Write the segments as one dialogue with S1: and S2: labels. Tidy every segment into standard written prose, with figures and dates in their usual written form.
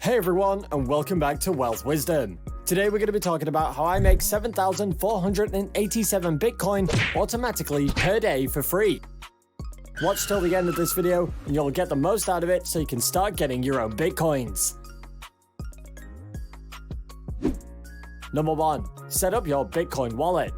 S1: Hey everyone, and welcome back to Wealth Wisdom. Today we're going to be talking about how I make 7,487 Bitcoin automatically per day for free. Watch till the end of this video and you'll get the most out of it so you can start getting your own Bitcoins. Number 1. Set up your Bitcoin wallet.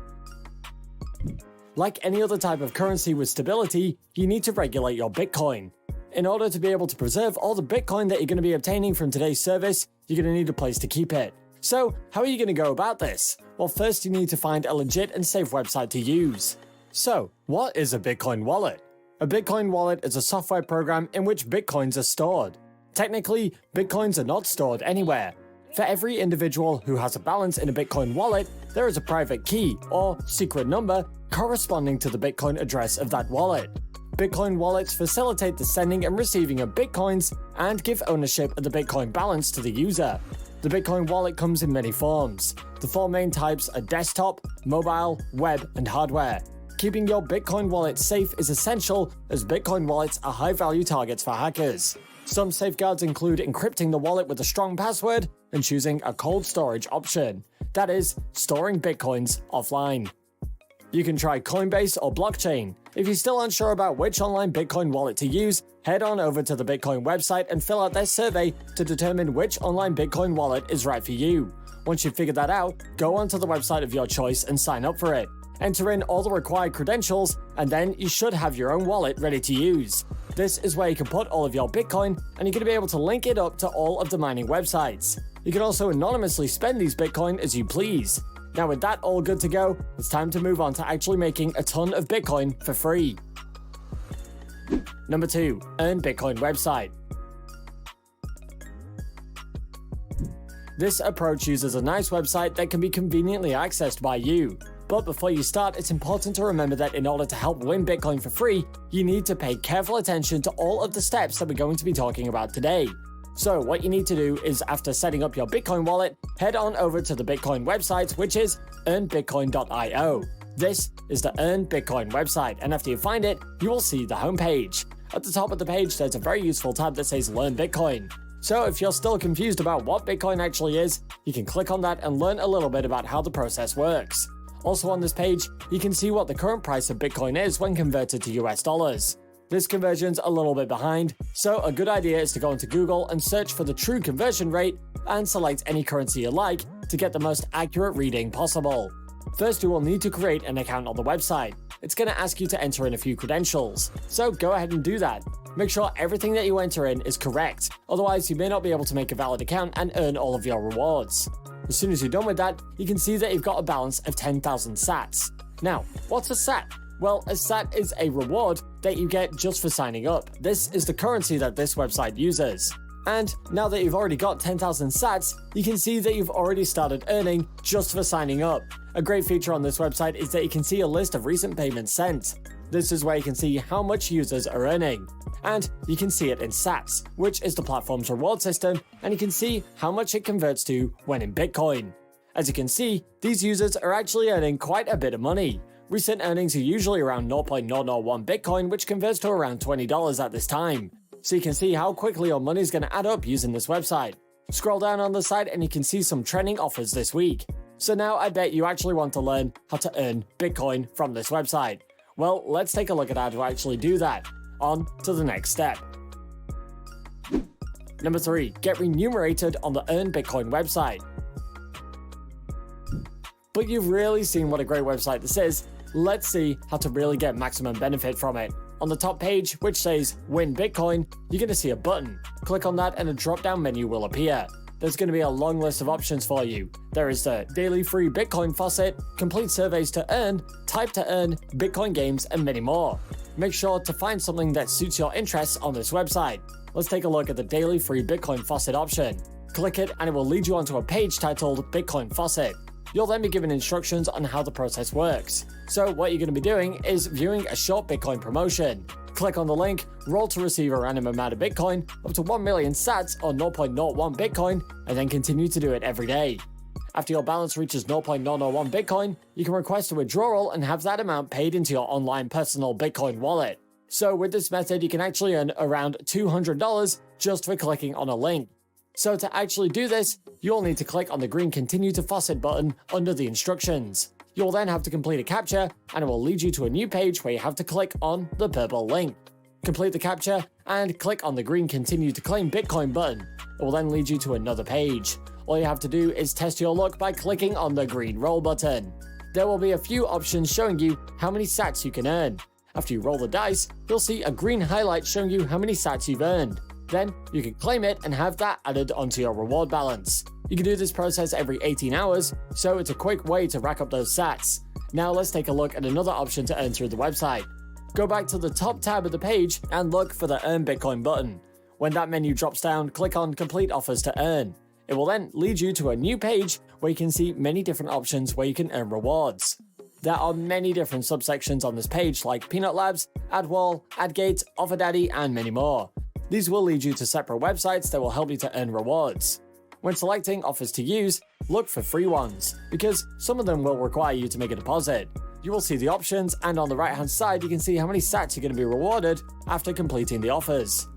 S1: Like any other type of currency with stability, you need to regulate your Bitcoin. In order to be able to preserve all the Bitcoin that you're going to be obtaining from today's service, you're going to need a place to keep it. So, how are you going to go about this? Well, first you need to find a legit and safe website to use. So, what is a Bitcoin wallet? A Bitcoin wallet is a software program in which Bitcoins are stored. Technically, Bitcoins are not stored anywhere. For every individual who has a balance in a Bitcoin wallet, there is a private key, or secret number, corresponding to the Bitcoin address of that wallet. Bitcoin wallets facilitate the sending and receiving of Bitcoins and give ownership of the Bitcoin balance to the user. The Bitcoin wallet comes in many forms. The 4 main types are desktop, mobile, web, and hardware. Keeping your Bitcoin wallet safe is essential, as Bitcoin wallets are high-value targets for hackers. Some safeguards include encrypting the wallet with a strong password and choosing a cold storage option. That is, storing Bitcoins offline. You can try Coinbase or blockchain. If you're still unsure about which online Bitcoin wallet to use, head on over to the Bitcoin website and fill out their survey to determine which online Bitcoin wallet is right for you. Once you've figured that out, go onto the website of your choice and sign up for it. Enter in all the required credentials, and then you should have your own wallet ready to use. This is where you can put all of your Bitcoin, and you're going to be able to link it up to all of the mining websites. You can also anonymously spend these Bitcoin as you please. Now with that all good to go, it's time to move on to actually making a ton of Bitcoin for free. Number 2. Earn Bitcoin website. This approach uses a nice website that can be conveniently accessed by you. But before you start, it's important to remember that in order to help win Bitcoin for free, you need to pay careful attention to all of the steps that we're going to be talking about today. So what you need to do is, after setting up your Bitcoin wallet, head on over to the Bitcoin website, which is earnbitcoin.io. This is the Earn Bitcoin website, and after you find it, you will see the homepage. At the top of the page, there's a very useful tab that says Learn Bitcoin. So if you're still confused about what Bitcoin actually is, you can click on that and learn a little bit about how the process works. Also on this page, you can see what the current price of Bitcoin is when converted to US dollars. This conversion's a little bit behind, so a good idea is to go into Google and search for the true conversion rate and select any currency you like to get the most accurate reading possible. First, you will need to create an account on the website. It's going to ask you to enter in a few credentials, so go ahead and do that. Make sure everything that you enter in is correct, otherwise you may not be able to make a valid account and earn all of your rewards. As soon as you're done with that, you can see that you've got a balance of 10,000 sats. Now, what's a sat? Well, a sat is a reward that you get just for signing up. This is the currency that this website uses. And now that you've already got 10,000 sats, you can see that you've already started earning just for signing up. A great feature on this website is that you can see a list of recent payments sent. This is where you can see how much users are earning. And you can see it in sats, which is the platform's reward system, and you can see how much it converts to when in Bitcoin. As you can see, these users are actually earning quite a bit of money. Recent earnings are usually around 0.001 Bitcoin, which converts to around $20 at this time. So you can see how quickly your money is going to add up using this website. Scroll down on the side and you can see some trending offers this week. So now I bet you actually want to learn how to earn Bitcoin from this website. Well, let's take a look at how to actually do that. On to the next step. Number 3. Get remunerated on the Earn Bitcoin website. But you've really seen what a great website this is. Let's see how to really get maximum benefit from it. On the top page, which says Win Bitcoin, you're going to see a button. Click on that and a drop-down menu will appear. There's going to be a long list of options for you. There is the Daily Free Bitcoin Faucet, Complete Surveys to Earn, Type to Earn, Bitcoin Games, and many more. Make sure to find something that suits your interests on this website. Let's take a look at the Daily Free Bitcoin Faucet option. Click it and it will lead you onto a page titled Bitcoin Faucet. You'll then be given instructions on how the process works. So what you're going to be doing is viewing a short Bitcoin promotion. Click on the link, roll to receive a random amount of Bitcoin, up to 1 million sats or 0.01 Bitcoin, and then continue to do it every day. After your balance reaches 0.001 Bitcoin, you can request a withdrawal and have that amount paid into your online personal Bitcoin wallet. So with this method, you can actually earn around $200 just for clicking on a link. So to actually do this, you'll need to click on the green Continue to Faucet button under the instructions. You'll then have to complete a captcha, and it will lead you to a new page where you have to click on the purple link. Complete the captcha and click on the green Continue to Claim Bitcoin button. It will then lead you to another page. All you have to do is test your luck by clicking on the green roll button. There will be a few options showing you how many sats you can earn. After you roll the dice, you'll see a green highlight showing you how many sats you've earned. Then you can claim it and have that added onto your reward balance. You can do this process every 18 hours, so it's a quick way to rack up those sats. Now let's take a look at another option to earn through the website. Go back to the top tab of the page and look for the Earn Bitcoin button. When that menu drops down, click on Complete Offers to Earn. It will then lead you to a new page where you can see many different options where you can earn rewards. There are many different subsections on this page like Peanut Labs, AdWall, AdGate, OfferDaddy, and many more. These will lead you to separate websites that will help you to earn rewards. When selecting offers to use, look for free ones, because some of them will require you to make a deposit. You will see the options, and on the right hand side you can see how many sats you're going to be rewarded after completing the offers.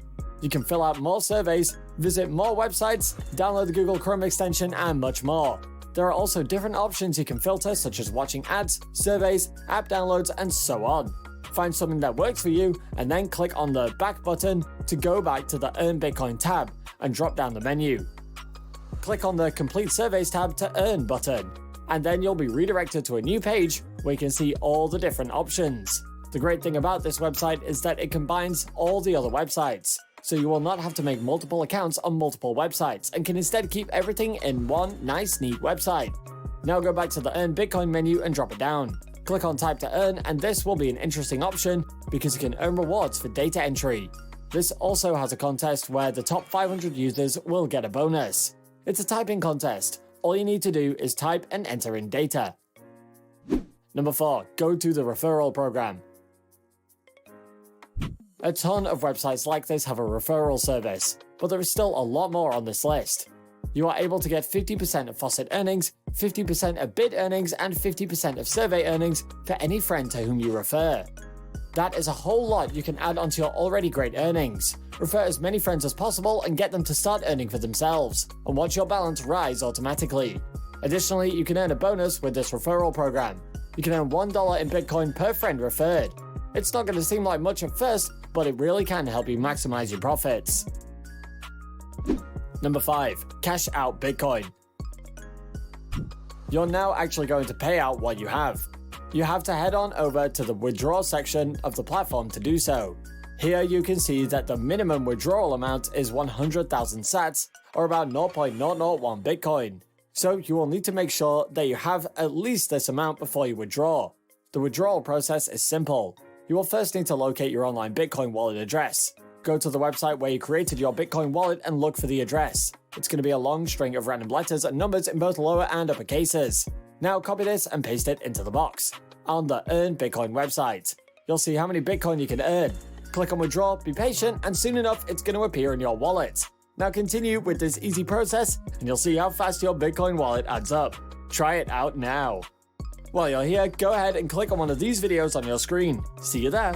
S1: You can fill out more surveys, visit more websites, download the Google Chrome extension, and much more. There are also different options you can filter, such as watching ads, surveys, app downloads, and so on. Find something that works for you, and then click on the back button to go back to the Earn Bitcoin tab and drop down the menu. Click on the Complete Surveys tab to Earn button, and then you'll be redirected to a new page where you can see all the different options. The great thing about this website is that it combines all the other websites, so you will not have to make multiple accounts on multiple websites and can instead keep everything in one nice, neat website. Now go back to the Earn Bitcoin menu and drop it down. Click on Type to Earn, and this will be an interesting option because you can earn rewards for data entry. This also has a contest where the top 500 users will get a bonus. It's a typing contest. All you need to do is type and enter in data. Number 4. Go to the Referral Program. A ton of websites like this have a referral service, but there is still a lot more on this list. You are able to get 50% of faucet earnings, 50% of bid earnings, and 50% of survey earnings for any friend to whom you refer. That is a whole lot you can add onto your already great earnings. Refer as many friends as possible and get them to start earning for themselves, and watch your balance rise automatically. Additionally, you can earn a bonus with this referral program. You can earn $1 in Bitcoin per friend referred. It's not going to seem like much at first, but it really can help you maximize your profits. Number 5. Cash out Bitcoin. You're now actually going to pay out what you have. You have to head on over to the withdraw section of the platform to do so. Here you can see that the minimum withdrawal amount is 100,000 sats, or about 0.001 Bitcoin. So you will need to make sure that you have at least this amount before you withdraw. The withdrawal process is simple. You will first need to locate your online Bitcoin wallet address. Go to the website where you created your Bitcoin wallet and look for the address. It's going to be a long string of random letters and numbers in both lower and upper cases. Now copy this and paste it into the box. On the Earn Bitcoin website, you'll see how many Bitcoin you can earn. Click on withdraw, be patient, and soon enough it's going to appear in your wallet. Now continue with this easy process and you'll see how fast your Bitcoin wallet adds up. Try it out now. While you're here, go ahead and click on one of these videos on your screen. See you there.